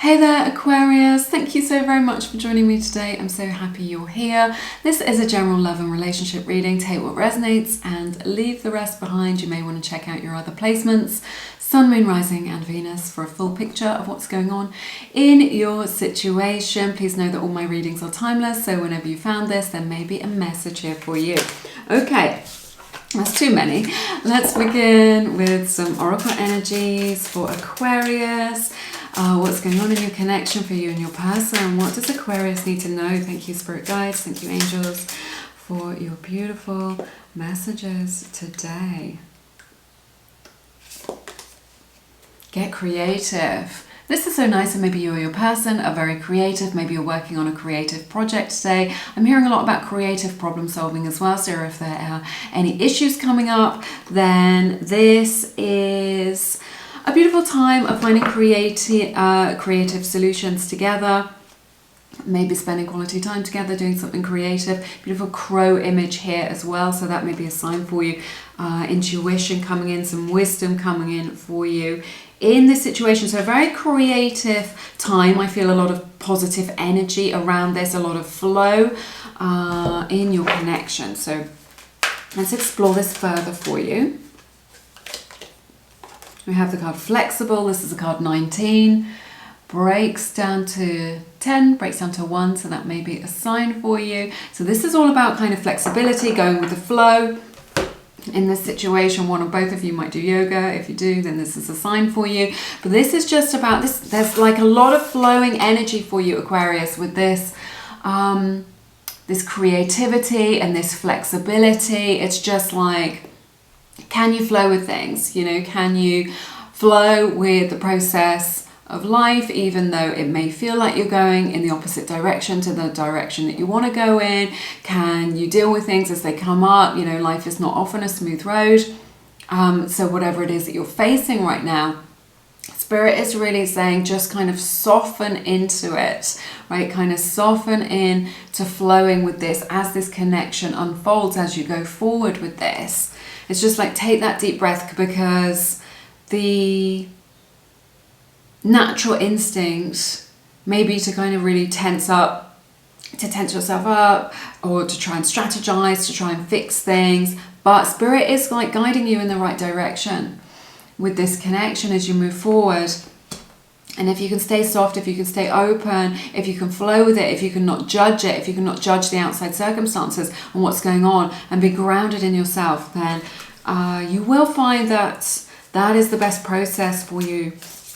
Hey there, Aquarius. Thank you so very much for joining me today. I'm so happy you're here. This is a general love and relationship reading. Take what resonates and leave the rest behind. You may want to check out your other placements, Sun, Moon, Rising and Venus, for a full picture of what's going on in your situation. Please know that all my readings are timeless, so whenever you found this, there may be a message here for you. Okay. That's too many. Let's begin with some oracle energies for Aquarius. What's going on in your connection for you and your person? What does Aquarius need to know? Thank you, spirit guides. Thank you, angels, for your beautiful messages today. Get creative. This is so nice, and maybe you or your person are very creative. Maybe you're working on a creative project today. I'm hearing a lot about creative problem solving as well. So if there are any issues coming up, then this is a beautiful time of finding creative solutions together. Maybe spending quality time together, doing something creative. Beautiful crow image here as well, so that may be a sign for you. Intuition coming in, some wisdom coming in for you in this situation. So a very creative time. I feel a lot of positive energy around this, a lot of flow in your connection. So let's explore this further for you. We have the card Flexible. This is the card 19. Breaks down to 10, breaks down to 1, so that may be a sign for you. So this is all about kind of flexibility, going with the flow. In this situation, one or both of you might do yoga. If you do, then this is a sign for you. But this is just about this. There's like a lot of flowing energy for you, Aquarius, with this this creativity and this flexibility. It's just like, can you flow with things? You know, can you flow with the process of life, even though it may feel like you're going in the opposite direction to the direction that you want to go in? Can you deal with things as they come up? You know, life is not often a smooth road. So whatever it is that you're facing right now, Spirit is really saying just kind of soften into it, right? Kind of soften in to flowing with this as this connection unfolds, as you go forward with this. It's just like, take that deep breath, because the natural instinct may be to kind of really tense yourself up, or to try and strategize, to try and fix things. But Spirit is like guiding you in the right direction with this connection as you move forward. And if you can stay soft, if you can stay open, if you can flow with it, if you can not judge it, if you can not judge the outside circumstances and what's going on, and be grounded in yourself, then you will find that that is the best process for you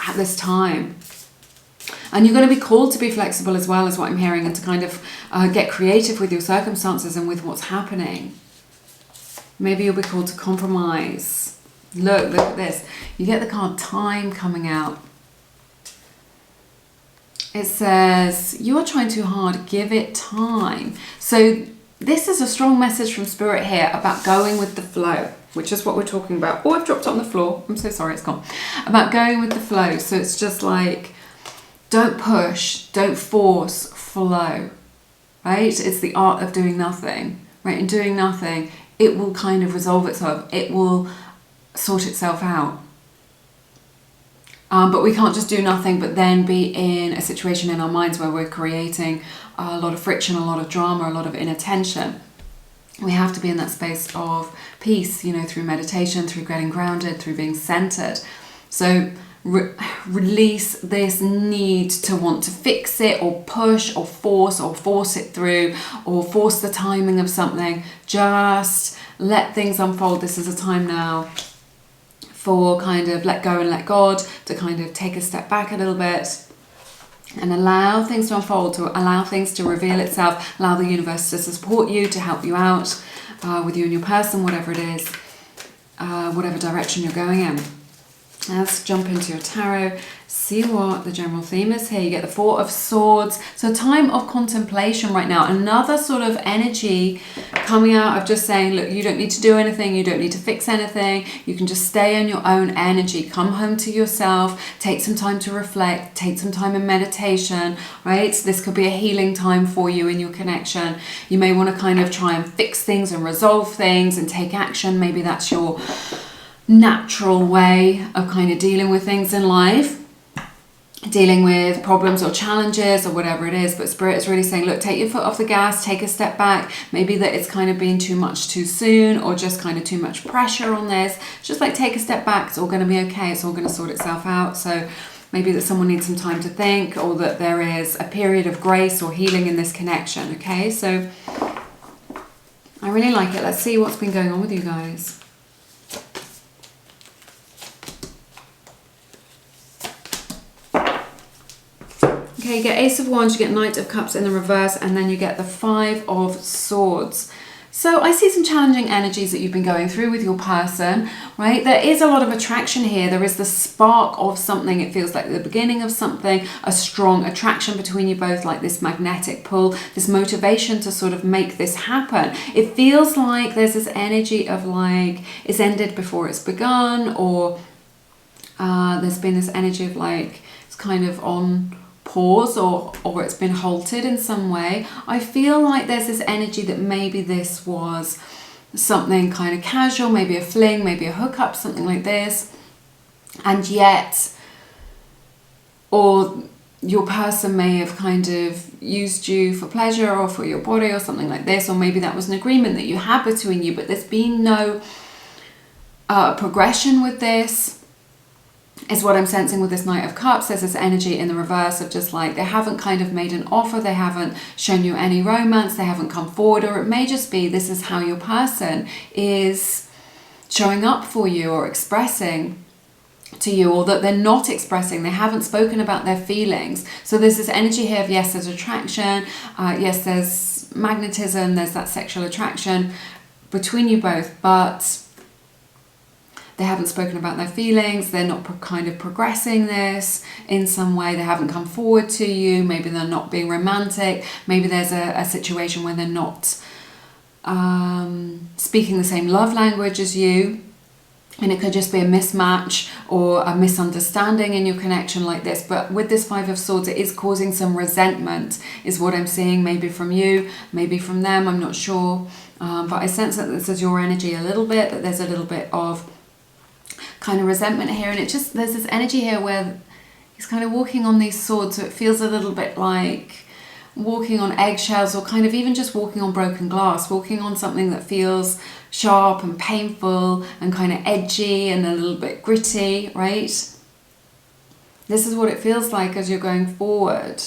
at this time. And you're going to be called to be flexible as well, is what I'm hearing, and to kind of get creative with your circumstances and with what's happening. Maybe you'll be called to compromise. Look at this. You get the card Time coming out. It says, you are trying too hard, give it time. So this is a strong message from Spirit here about going with the flow, which is what we're talking about. Oh, I've dropped it on the floor. I'm so sorry, it's gone. About going with the flow. So it's just like, don't push, don't force, flow, right? It's the art of doing nothing, right? In doing nothing, it will kind of resolve itself. It will sort itself out. But we can't just do nothing, but then be in a situation in our minds where we're creating a lot of friction, a lot of drama, a lot of inattention. We have to be in that space of peace, you know, through meditation, through getting grounded, through being centered. So release this need to want to fix it, or push, or force it through, or force the timing of something. Just let things unfold. This is a time now for kind of let go and let God, to kind of take a step back a little bit and allow things to unfold, to allow things to reveal itself, allow the universe to support you, to help you out with you and your person, whatever it is, whatever direction you're going in. Let's jump into your tarot, see what the general theme is here. You get the Four of Swords. So time of contemplation right now. Another sort of energy coming out of just saying, look, you don't need to do anything. You don't need to fix anything. You can just stay in your own energy. Come home to yourself. Take some time to reflect. Take some time in meditation, right? So this could be a healing time for you in your connection. You may want to kind of try and fix things and resolve things and take action. Maybe that's your natural way of kind of dealing with things in life. dealing with problems or challenges or whatever it is, but Spirit is really saying, look, take your foot off the gas, take a step back. Maybe that it's kind of been too much too soon, or just kind of too much pressure on this. Just like take a step back, it's all going to be okay, it's all going to sort itself out. So maybe that someone needs some time to think, or that there is a period of grace or healing in this connection. Okay, so I really like it. Let's see what's been going on with you guys. Okay, you get Ace of Wands, you get Knight of Cups in the reverse, and then you get the Five of Swords. So I see some challenging energies that you've been going through with your person, right? There is a lot of attraction here. There is the spark of something. It feels like the beginning of something, a strong attraction between you both, like this magnetic pull, this motivation to sort of make this happen. It feels like there's this energy of like it's ended before it's begun, or there's been this energy of like it's kind of on pause, or it's been halted in some way. I feel like there's this energy that maybe this was something kind of casual, maybe a fling, maybe a hookup, something like this, and yet, or your person may have kind of used you for pleasure or for your body or something like this, or maybe that was an agreement that you had between you, but there's been no progression with this. Is what I'm sensing with this Knight of Cups. There's this energy in the reverse of just like they haven't kind of made an offer, they haven't shown you any romance, they haven't come forward, or it may just be this is how your person is showing up for you or expressing to you, or that they're not expressing, they haven't spoken about their feelings. So there's this energy here of yes, there's attraction, yes, there's magnetism, there's that sexual attraction between you both, but they haven't spoken about their feelings, they're not kind of progressing this in some way, they haven't come forward to you, maybe they're not being romantic, maybe there's a situation where they're not speaking the same love language as you, and it could just be a mismatch or a misunderstanding in your connection like this. But with this Five of Swords, it is causing some resentment, is what I'm seeing, maybe from you, maybe from them, I'm not sure. But I sense that this is your energy a little bit, that there's a little bit of kind of resentment here, and it just, there's this energy here where he's kind of walking on these swords, so it feels a little bit like walking on eggshells, or kind of even just walking on broken glass, walking on something that feels sharp and painful and kind of edgy and a little bit gritty, right? This is what it feels like as you're going forward.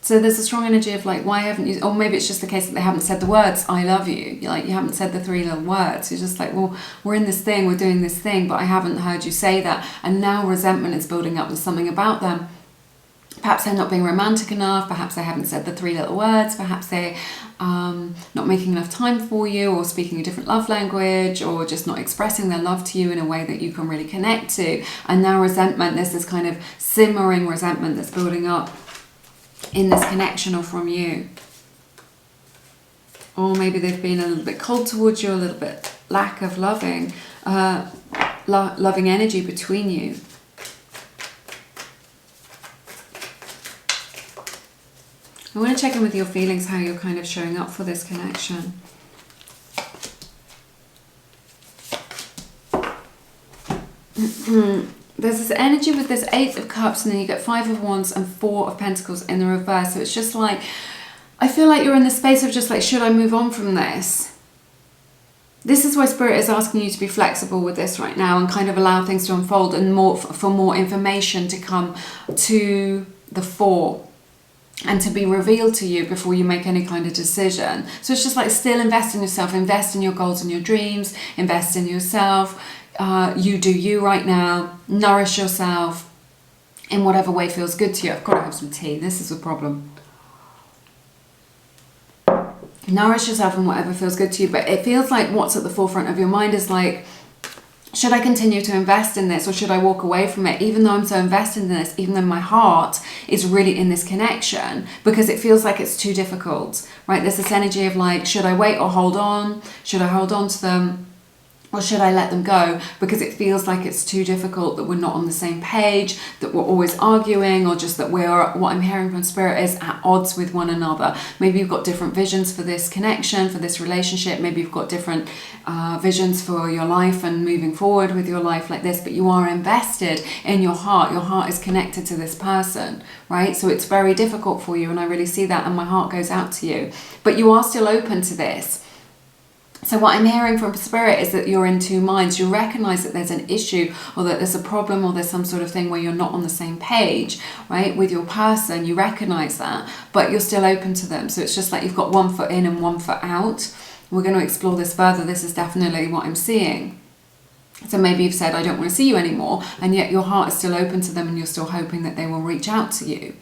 So there's a strong energy of like, why haven't you, or maybe it's just the case that they haven't said the words, I love you. Like you haven't said the three little words. You're just like, well, we're in this thing, we're doing this thing, but I haven't heard you say that. And now resentment is building up with something about them. Perhaps they're not being romantic enough, perhaps they haven't said the three little words, perhaps they're not making enough time for you, or speaking a different love language, or just not expressing their love to you in a way that you can really connect to. And now resentment, there's this kind of simmering resentment that's building up in this connection or from you. Or maybe they've been a little bit cold towards you, a little bit lack of loving energy between you. I want to check in with your feelings, how you're kind of showing up for this connection. There's this energy with this Eight of Cups, and then you get Five of Wands and Four of Pentacles in the reverse. So it's just like, I feel like you're in the space of just like, should I move on from this? This is why Spirit is asking you to be flexible with this right now and kind of allow things to unfold, and for more information to come to the fore and to be revealed to you before you make any kind of decision. So it's just like, still invest in yourself, invest in your goals and your dreams, invest in yourself. You do you right now, nourish yourself in whatever way feels good to you. I've got to have some tea, this is a problem. Nourish yourself in whatever feels good to you, but it feels like what's at the forefront of your mind is like, should I continue to invest in this, or should I walk away from it, even though I'm so invested in this, even though my heart is really in this connection, because it feels like it's too difficult, right? There's this energy of like, should I wait or hold on? Should I hold on to them? Or should I let them go because it feels like it's too difficult, that we're not on the same page, that we're always arguing, or just that we're, what I'm hearing from Spirit is, at odds with one another. Maybe you've got different visions for this connection, for this relationship. Maybe you've got different visions for your life and moving forward with your life like this, but you are invested in your heart. Your heart is connected to this person, right? So it's very difficult for you, and I really see that, and my heart goes out to you. But you are still open to this. So what I'm hearing from Spirit is that you're in two minds. You recognize that there's an issue, or that there's a problem, or there's some sort of thing where you're not on the same page, right, with your person. You recognize that, but you're still open to them. So it's just like you've got one foot in and one foot out. We're going to explore this further. This is definitely what I'm seeing. So maybe you've said, I don't want to see you anymore, and yet your heart is still open to them, and you're still hoping that they will reach out to you.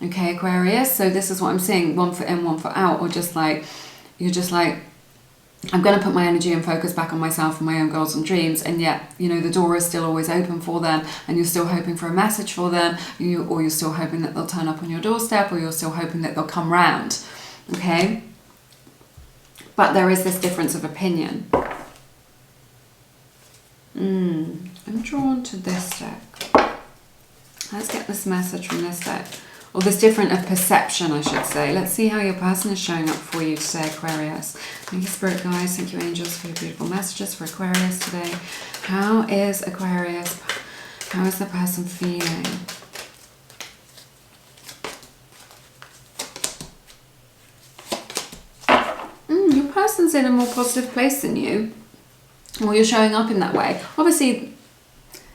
Okay, Aquarius? So this is what I'm seeing, one foot in, one foot out, or just like, you're just like, I'm going to put my energy and focus back on myself and my own goals and dreams, and yet, you know, the door is still always open for them, and you're still hoping for a message for them, or you're still hoping that they'll turn up on your doorstep, or you're still hoping that they'll come round, okay? But there is this difference of opinion. I'm drawn to this deck. Let's get this message from this deck. Or this different of perception, I should say. Let's see how your person is showing up for you today, Aquarius. Thank you, Spirit Guides. Thank you, Angels, for your beautiful messages for Aquarius today. How is Aquarius? How is the person feeling? Your person's in a more positive place than you. Or you're showing up in that way. Obviously,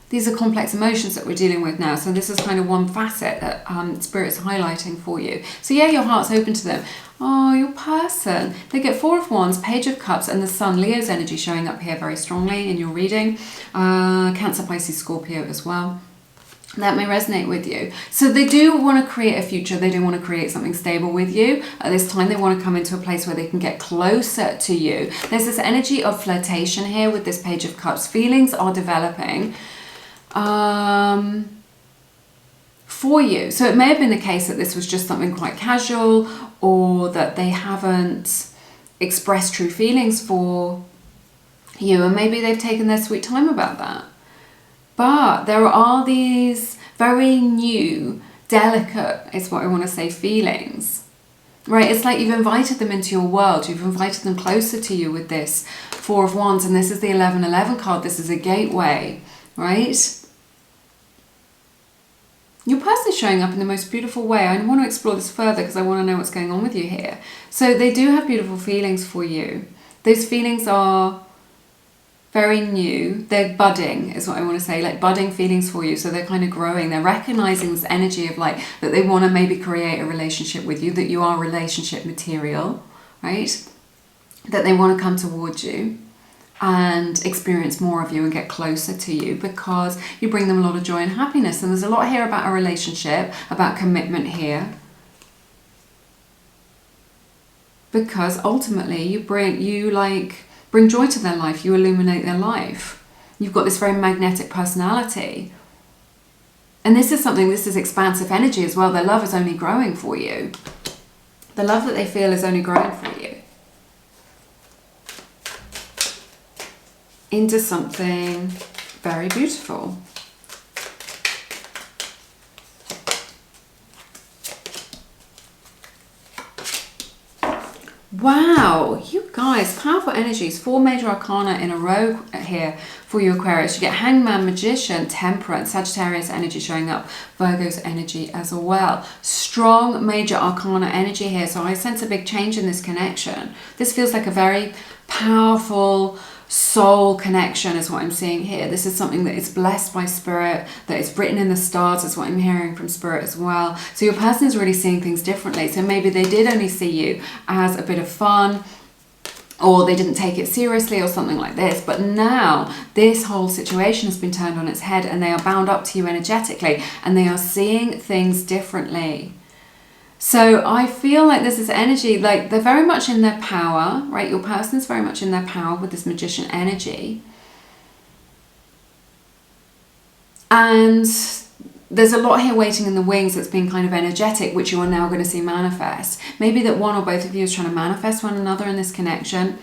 these are complex emotions that we're dealing with now. So this is kind of one facet that Spirit's highlighting for you. So yeah, your heart's open to them. Oh, your person. They get Four of Wands, Page of Cups, and the Sun. Leo's energy showing up here very strongly in your reading. Cancer, Pisces, Scorpio as well. That may resonate with you. So they do want to create a future. They do want to create something stable with you. At this time, they want to come into a place where they can get closer to you. There's this energy of flirtation here with this Page of Cups. Feelings are developing for you. So it may have been the case that this was just something quite casual, or that they haven't expressed true feelings for you, and maybe they've taken their sweet time about that. But there are these very new, delicate, is what I want to say, feelings, right? It's like you've invited them into your world. You've invited them closer to you with this Four of Wands, and this is the 1111 card. This is a gateway, right? Your person is showing up in the most beautiful way. I want to explore this further because I want to know what's going on with you here. So they do have beautiful feelings for you. Those feelings are very new. They're budding, is what I want to say, like budding feelings for you. So they're kind of growing. They're recognizing this energy of like that they want to maybe create a relationship with you, that you are relationship material, right? That they want to come towards you and experience more of you and get closer to you because you bring them a lot of joy and happiness. And there's a lot here about a relationship, about commitment here. Because ultimately you bring joy to their life, you illuminate their life. You've got this very magnetic personality. And this is expansive energy as well. Their love is only growing for you. The love that they feel is only growing for you into something very beautiful. Wow, you guys, powerful energies. 4 major arcana in a row here for you, Aquarius. You get Hangman, Magician, Temperance, Sagittarius energy showing up, Virgo's energy as well. Strong major arcana energy here. So I sense a big change in this connection. This feels like a very powerful soul connection is what I'm seeing here. This is something that is blessed by Spirit, that is written in the stars is what I'm hearing from Spirit as well. So your person is really seeing things differently. So maybe they did only see you as a bit of fun, or they didn't take it seriously or something like this. But now this whole situation has been turned on its head and they are bound up to you energetically and they are seeing things differently. So I feel like there's this energy, like they're very much in their power, right? Your person is very much in their power with this Magician energy. And there's a lot here waiting in the wings that's been kind of energetic, which you are now going to see manifest. Maybe that one or both of you is trying to manifest one another in this connection.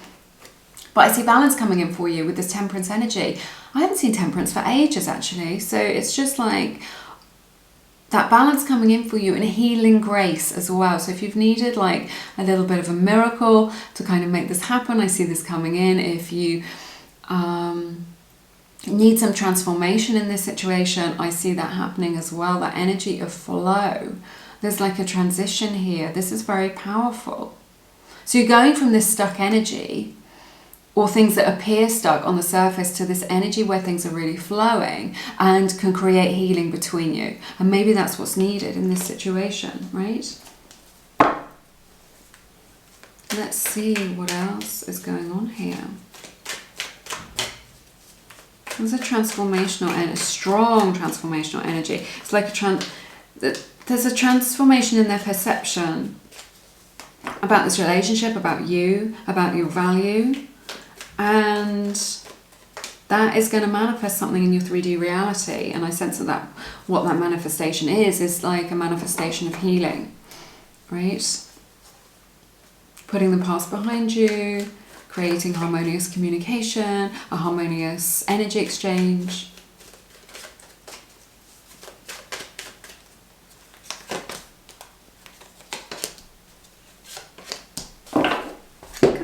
But I see balance coming in for you with this temperance energy. I haven't seen temperance for ages, actually. So it's just like that balance coming in for you, and healing grace as well. So if you've needed like a little bit of a miracle to kind of make this happen, I see this coming in. If you need some transformation in this situation, I see that happening as well. That energy of flow. There's like a transition here. This is very powerful. So you're going from this stuck energy, or things that appear stuck on the surface, to this energy where things are really flowing and can create healing between you. And maybe that's what's needed in this situation, right? Let's see what else is going on here. There's a transformational and a strong transformational energy. It's like there's a transformation in their perception about this relationship, about you, about your value. And that is going to manifest something in your 3D reality. And I sense that what that manifestation is like a manifestation of healing, right? Putting the past behind you, creating harmonious communication, a harmonious energy exchange.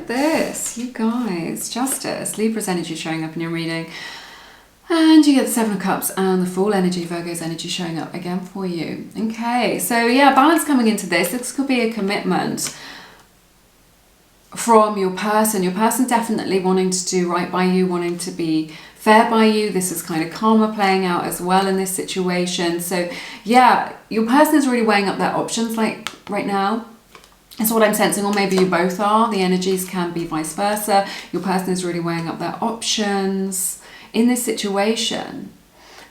This, you guys, justice, Libra's energy showing up in your reading, and you get the 7 of Cups and the Fool energy, Virgo's energy showing up again for you. Okay, so yeah, balance coming into this. This could be a commitment from your person definitely wanting to do right by you, wanting to be fair by you. This is kind of karma playing out as well in this situation. So yeah, your person is really weighing up their options like right now. That's what I'm sensing, or maybe you both are. The energies can be vice versa. Your person is really weighing up their options in this situation.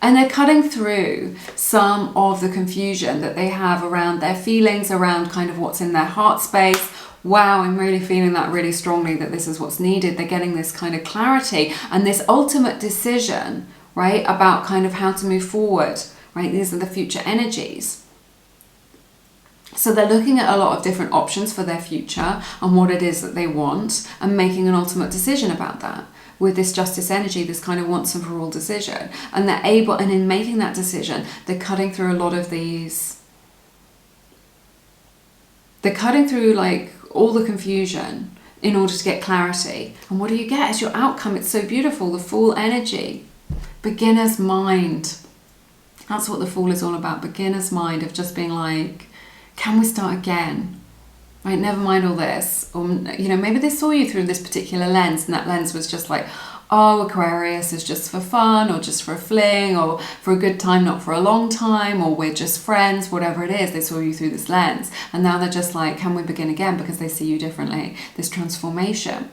And they're cutting through some of the confusion that they have around their feelings, around kind of what's in their heart space. Wow, I'm really feeling that really strongly, that this is what's needed. They're getting this kind of clarity and this ultimate decision, right, about kind of how to move forward, right? These are the future energies. So they're looking at a lot of different options for their future and what it is that they want, and making an ultimate decision about that. With this justice energy, this kind of once and for all decision. And they're able, and in making that decision, they're cutting through a lot of these, they're cutting through like all the confusion in order to get clarity. And what do you get as your outcome? It's so beautiful, the Fool energy. Beginner's mind. That's what the Fool is all about, beginner's mind, of just being like, can we start again? Right, never mind all this. Or, you know, maybe they saw you through this particular lens, and that lens was just like, oh, Aquarius is just for fun, or just for a fling, or for a good time, not for a long time, or we're just friends, whatever it is. They saw you through this lens. And now they're just like, can we begin again? Because they see you differently. This transformation.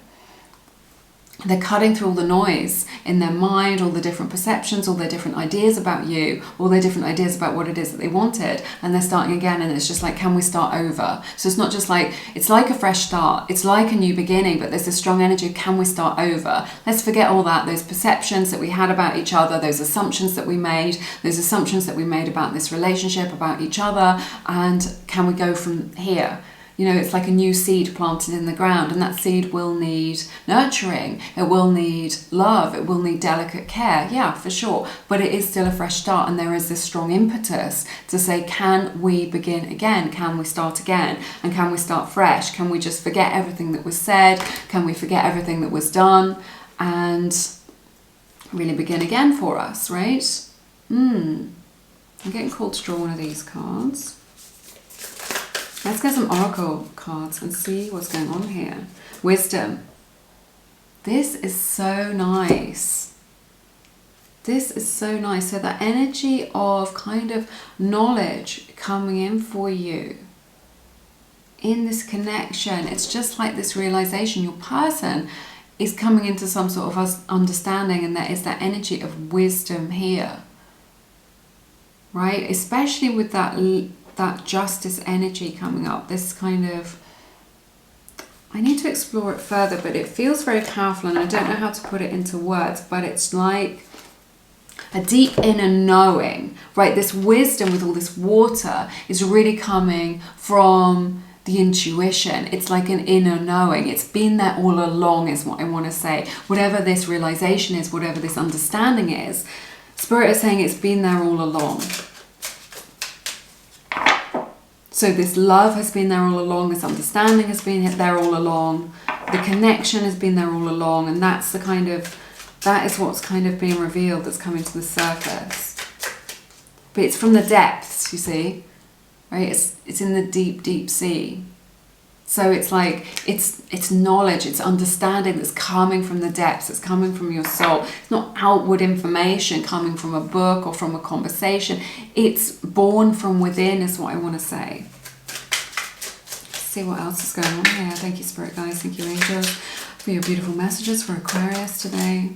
They're cutting through all the noise in their mind, all the different perceptions, all their different ideas about you, all their different ideas about what it is that they wanted, and they're starting again. And it's just like, can we start over? So it's not just like, it's like a fresh start, it's like a new beginning, but there's this strong energy of, can we start over? Let's forget all that, those perceptions that we had about each other, those assumptions that we made about this relationship, about each other, and can we go from here? You know, it's like a new seed planted in the ground, and that seed will need nurturing, it will need love, it will need delicate care, yeah, for sure, but it is still a fresh start. And there is this strong impetus to say, can we begin again? Can we start again? And can we start fresh? Can we just forget everything that was said? Can we forget everything that was done and really begin again for us, right? I'm getting called to draw one of these cards. Let's get some oracle cards and see what's going on here. Wisdom. This is so nice. This is so nice. So the energy of kind of knowledge coming in for you in this connection. It's just like this realization. Your person is coming into some sort of understanding, and there is that energy of wisdom here. Right? Especially with that justice energy coming up, this kind of, I need to explore it further, but it feels very powerful, and I don't know how to put it into words, but it's like a deep inner knowing, right? This wisdom with all this water is really coming from the intuition. It's like an inner knowing. It's been there all along is what I want to say. Whatever this realization is, whatever this understanding is, Spirit is saying it's been there all along. So this love has been there all along, this understanding has been there all along, the connection has been there all along, and that is what's kind of being revealed, that's coming to the surface. But it's from the depths, you see, right? It's in the deep, deep sea. So it's like, it's knowledge, it's understanding that's coming from the depths, it's coming from your soul. It's not outward information coming from a book or from a conversation. It's born from within is what I want to say. Let's see what else is going on here. Thank you, Spirit guides, thank you, angels, for your beautiful messages for Aquarius today.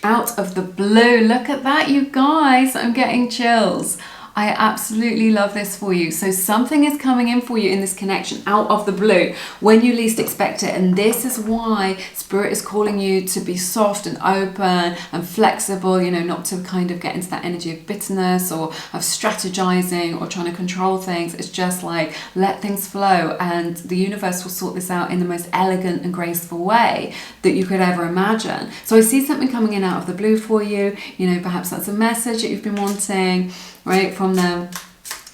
Out of the blue, look at that, you guys, I'm getting chills. I absolutely love this for you. So something is coming in for you in this connection out of the blue when you least expect it. And this is why Spirit is calling you to be soft and open and flexible, you know, not to kind of get into that energy of bitterness or of strategizing or trying to control things. It's just like, let things flow, and the universe will sort this out in the most elegant and graceful way that you could ever imagine. So I see something coming in out of the blue for you. You know, perhaps that's a message that you've been wanting, right, from them.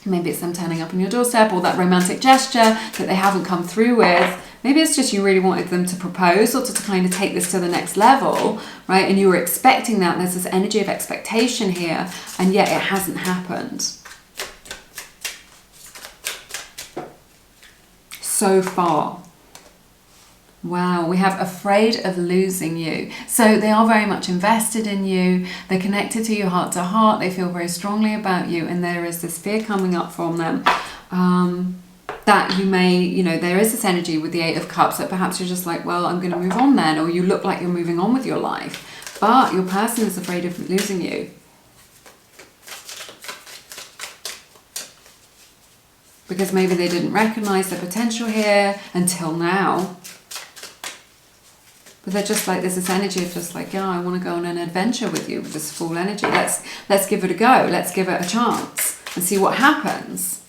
Maybe it's them turning up on your doorstep, or that romantic gesture that they haven't come through with. Maybe it's just you really wanted them to propose or to kind of take this to the next level, right? And you were expecting that, and there's this energy of expectation here, and yet it hasn't happened. So far. Wow, we have afraid of losing you. So they are very much invested in you. They're connected to you heart to heart. They feel very strongly about you. And there is this fear coming up from them that you may, you know, there is this energy with the Eight of Cups that perhaps you're just like, well, I'm going to move on then. Or you look like you're moving on with your life. But your person is afraid of losing you. Because maybe they didn't recognize the potential here until now. But they're just like, there's this energy of just like, yeah, I want to go on an adventure with you with this full energy. Let's give it a go. Let's give it a chance and see what happens.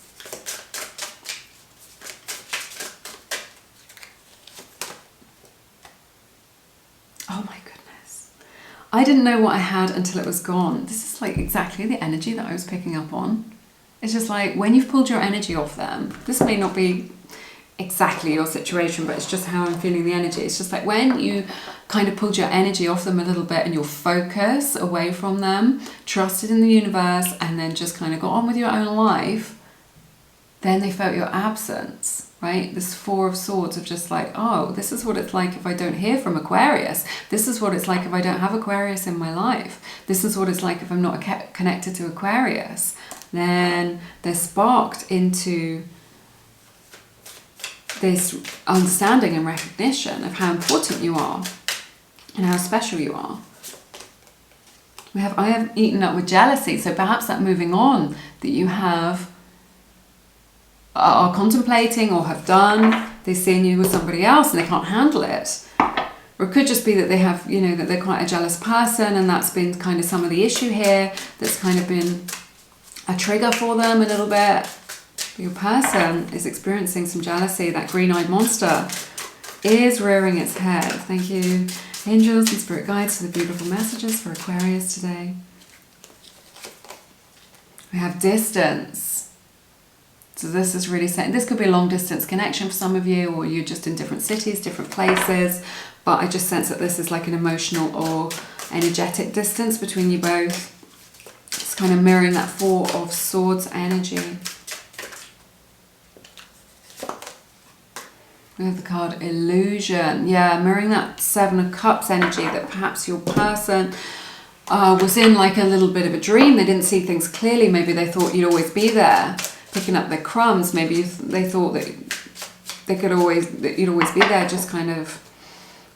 Oh my goodness. I didn't know what I had until it was gone. This is like exactly the energy that I was picking up on. It's just like when you've pulled your energy off them, this may not be exactly your situation, but it's just how I'm feeling the energy. It's just like when you kind of pulled your energy off them a little bit and your focus away from them, trusted in the universe, and then just kind of got on with your own life, then they felt your absence, right? This Four of Swords of just like, oh, this is what it's like if I don't hear from Aquarius. This is what it's like if I don't have Aquarius in my life. This is what it's like if I'm not connected to Aquarius. Then they're sparked into this understanding and recognition of how important you are and how special you are. I have eaten up with jealousy, so perhaps that moving on that you have are contemplating or have done, they've seen you with somebody else and they can't handle it. Or it could just be that they have, you know, that they're quite a jealous person, and that's been kind of some of the issue here, that's kind of been a trigger for them a little bit. Your person is experiencing some jealousy. That green-eyed monster is rearing its head. Thank you, angels and spirit guides, for the beautiful messages for Aquarius today. We have distance. So this is really saying, this could be a long-distance connection for some of you, or you're just in different cities, different places. But I just sense that this is like an emotional or energetic distance between you both. It's kind of mirroring that Four of Swords energy. We have the card Illusion. Yeah, mirroring that Seven of Cups energy, that perhaps your person was in like a little bit of a dream. They didn't see things clearly. Maybe they thought you'd always be there, picking up their crumbs. Maybe they thought that you'd always be there, just kind of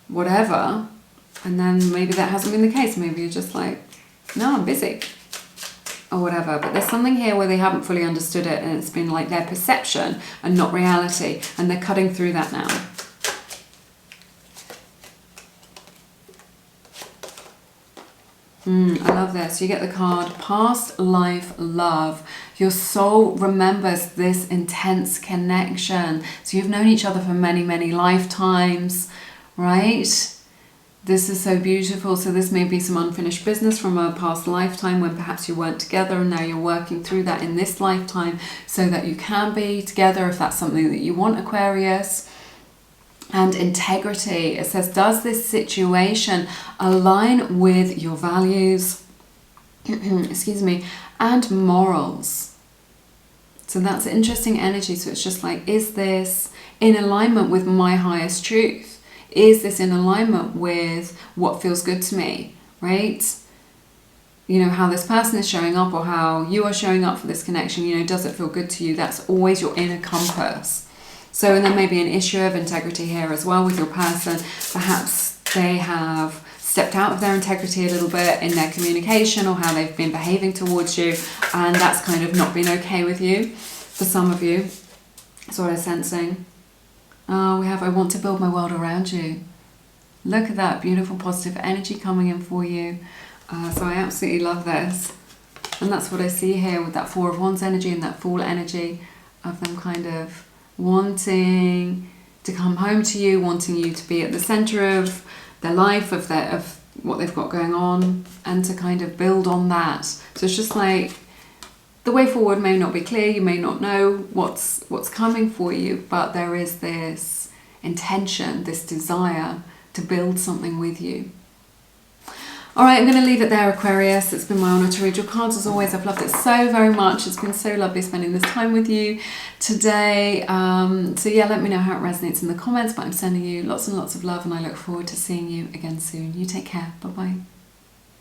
whatever. And then maybe that hasn't been the case. Maybe you're just like, no, I'm busy, or whatever. But there's something here where they haven't fully understood it, and it's been like their perception and not reality, and they're cutting through that now. I love this. You get the card Past Life Love. Your soul remembers this intense connection. So you've known each other for many, many lifetimes, right? This is so beautiful. So this may be some unfinished business from a past lifetime when perhaps you weren't together, and now you're working through that in this lifetime so that you can be together if that's something that you want, Aquarius. And integrity. It says, does this situation align with your values, excuse me, and morals? So that's interesting energy. So it's just like, is this in alignment with my highest truth? Is this in alignment with what feels good to me, right? You know, how this person is showing up or how you are showing up for this connection, you know, does it feel good to you? That's always your inner compass. So, and there may be an issue of integrity here as well with your person. Perhaps they have stepped out of their integrity a little bit in their communication or how they've been behaving towards you, and that's kind of not been okay with you for some of you. That's what I'm sensing. We have, I want to build my world around you. Look at that beautiful positive energy coming in for you. So I absolutely love this. And that's what I see here with that Four of Wands energy and that Fool energy of them kind of wanting to come home to you, wanting you to be at the center of their life, of what they've got going on, and to kind of build on that. So it's just like, the way forward may not be clear, you may not know what's coming for you, but there is this intention, this desire to build something with you. All right, I'm going to leave it there, Aquarius. It's been my honor to read your cards as always. I've loved it so very much. It's been so lovely spending this time with you today. So yeah, let me know how it resonates in the comments, but I'm sending you lots and lots of love, and I look forward to seeing you again soon. You take care. Bye-bye.